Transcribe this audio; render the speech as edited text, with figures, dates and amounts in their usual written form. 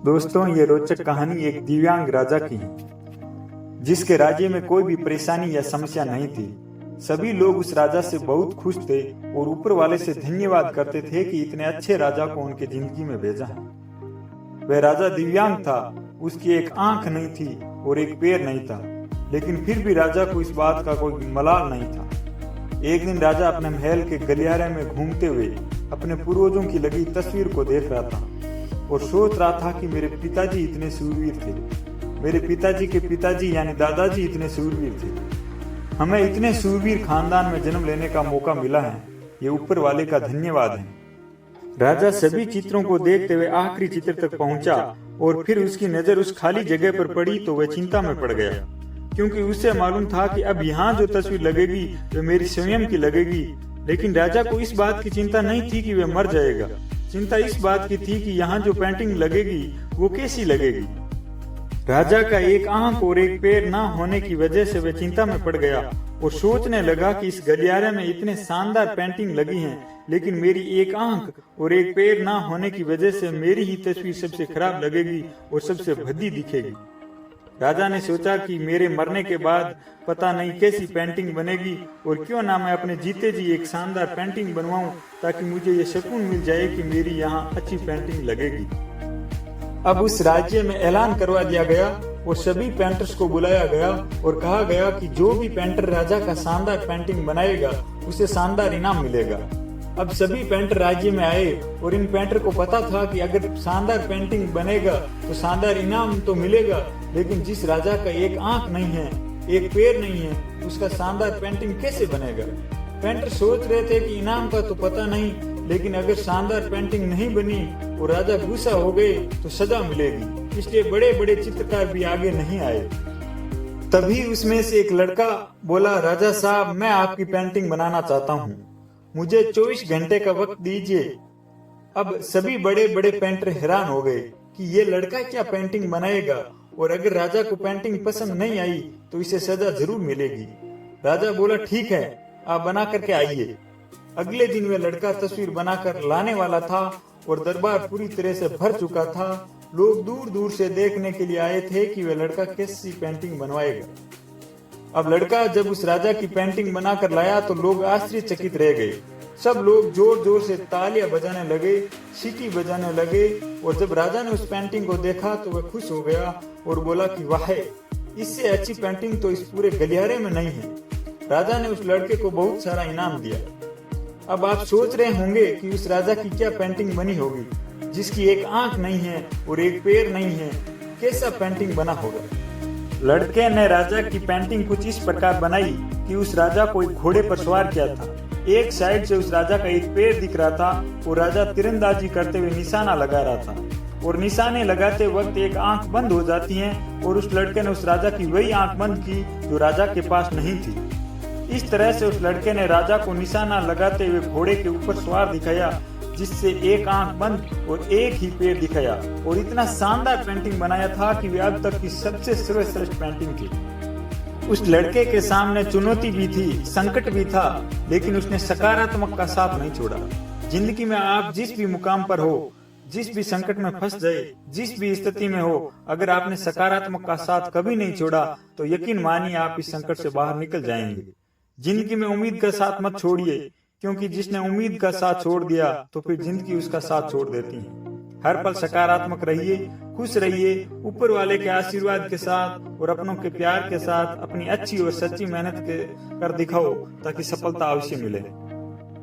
दोस्तों, ये रोचक कहानी एक दिव्यांग राजा की है, जिसके राज्य में कोई भी परेशानी या समस्या नहीं थी। सभी लोग उस राजा से बहुत खुश थे और ऊपर वाले से धन्यवाद करते थे कि इतने अच्छे राजा को उनके जिंदगी में भेजा है। वह राजा दिव्यांग था, उसकी एक आंख नहीं थी और एक पैर नहीं था, लेकिन फिर भी राजा को इस बात का कोई मलाल नहीं था। एक दिन राजा अपने महल के गलियारे में घूमते हुए अपने पूर्वजों की लगी तस्वीर को देख रहा था और सोच रहा था कि मेरे पिताजी इतने शूरवीर थे, मेरे पिताजी के पिताजी यानी दादाजी इतने शूरवीर थे। हमें इतने शूरवीर खानदान में जन्म लेने का मौका मिला है, ये ऊपर वाले का धन्यवाद है। राजा सभी चित्रों को देखते हुए आखिरी चित्र तक पहुंचा और फिर उसकी नजर उस खाली जगह पर पड़ी तो वह चिंता में पड़ गया, क्योंकि उसे मालूम था कि अब यहाँ जो तस्वीर लगेगी वह मेरी स्वयं की लगेगी। लेकिन राजा को इस बात की चिंता नहीं थी कि वह मर जाएगा, चिंता इस बात की थी कि यहाँ जो पेंटिंग लगेगी वो कैसी लगेगी। राजा का एक आंख और एक पैर ना होने की वजह से वह चिंता में पड़ गया और सोचने लगा कि इस गलियारे में इतने शानदार पेंटिंग लगी हैं, लेकिन मेरी एक आंख और एक पैर ना होने की वजह से मेरी ही तस्वीर सबसे खराब लगेगी और सबसे भद्दी दिखेगी। राजा ने सोचा कि मेरे मरने के बाद पता नहीं कैसी पेंटिंग बनेगी और क्यों ना मैं अपने जीते जी एक शानदार पेंटिंग बनवाऊं, ताकि मुझे ये सुकून मिल जाए कि मेरी यहाँ अच्छी पेंटिंग लगेगी। अब उस राज्य में ऐलान करवा दिया गया और सभी पेंटर्स को बुलाया गया और कहा गया कि जो भी पेंटर राजा का शानदार पेंटिंग बनाएगा उसे शानदार इनाम मिलेगा। अब सभी पेंटर राज्य में आए और इन पेंटर को पता था कि अगर शानदार पेंटिंग बनेगा तो शानदार इनाम तो मिलेगा, लेकिन जिस राजा का एक आंख नहीं है, एक पैर नहीं है, उसका शानदार पेंटिंग कैसे बनेगा। पेंटर सोच रहे थे कि इनाम का तो पता नहीं, लेकिन अगर शानदार पेंटिंग नहीं बनी और राजा गुस्सा हो गए तो सजा मिलेगी, इसलिए बड़े बड़े चित्रकार भी आगे नहीं आए। तभी उसमें से एक लड़का बोला, राजा साहब, मैं आपकी पेंटिंग बनाना चाहता हूँ, मुझे 24 घंटे का वक्त दीजिए। अब सभी बड़े बड़े पेंटर हैरान हो गए कि ये लड़का क्या पेंटिंग बनाएगा, और अगर राजा को पेंटिंग पसंद नहीं आई तो इसे सजा जरूर मिलेगी। राजा बोला, ठीक है, आप बना करके आइए। अगले दिन वह लड़का तस्वीर बनाकर लाने वाला था और दरबार पूरी तरह से भर चुका था। लोग दूर दूर से देखने के लिए आए थे कि वह लड़का कैसी पेंटिंग बनवाएगा। अब लड़का जब उस राजा की पेंटिंग बनाकर लाया तो लोग आश्चर्यचकित रह गए। सब लोग जोर जोर से तालियां बजाने लगे, सीटी बजाने लगे, और जब राजा ने उस पेंटिंग को देखा तो वह खुश हो गया और बोला कि वाह, इससे अच्छी पेंटिंग तो इस पूरे गलियारे में नहीं है। राजा ने उस लड़के को बहुत सारा इनाम दिया। अब आप सोच रहे होंगे कि उस राजा की क्या पेंटिंग बनी होगी, जिसकी एक आंख नहीं है और एक पैर नहीं है, कैसा पेंटिंग बना होगा। लड़के ने राजा की पेंटिंग कुछ इस प्रकार बनाई कि उस राजा को एक घोड़े पर सवार किया था। एक साइड से उस राजा का एक पैर दिख रहा था और राजा तीरंदाजी करते हुए निशाना लगा रहा था, और निशाने लगाते वक्त एक आंख बंद हो जाती है, और उस लड़के ने उस राजा की वही आंख बंद की जो राजा के पास नहीं थी। इस तरह से उस लड़के ने राजा को निशाना लगाते हुए घोड़े के ऊपर सवार दिखाया, जिससे एक आंख बंद और एक ही पैर दिखाया, और इतना शानदार पेंटिंग बनाया था कि वह अब तक की सबसे सर्वश्रेष्ठ पेंटिंग थी। उस लड़के के सामने चुनौती भी थी, संकट भी था, लेकिन उसने सकारात्मक का साथ नहीं छोड़ा। जिंदगी में आप जिस भी मुकाम पर हो, जिस भी संकट में फंस जाए, जिस भी स्थिति में हो, अगर आपने सकारात्मक का साथ कभी नहीं छोड़ा तो यकीन मानिए आप इस संकट से बाहर निकल जाएंगे। जिंदगी में उम्मीद का साथ मत छोड़िए, क्योंकि जिसने उम्मीद का साथ छोड़ दिया तो फिर जिंदगी उसका साथ छोड़ देती है। हर पल सकारात्मक रहिए, खुश रहिए, ऊपर वाले के आशीर्वाद के साथ और अपनों के प्यार के साथ अपनी अच्छी और सच्ची मेहनत कर दिखाओ, ताकि सफलता अवश्य मिले।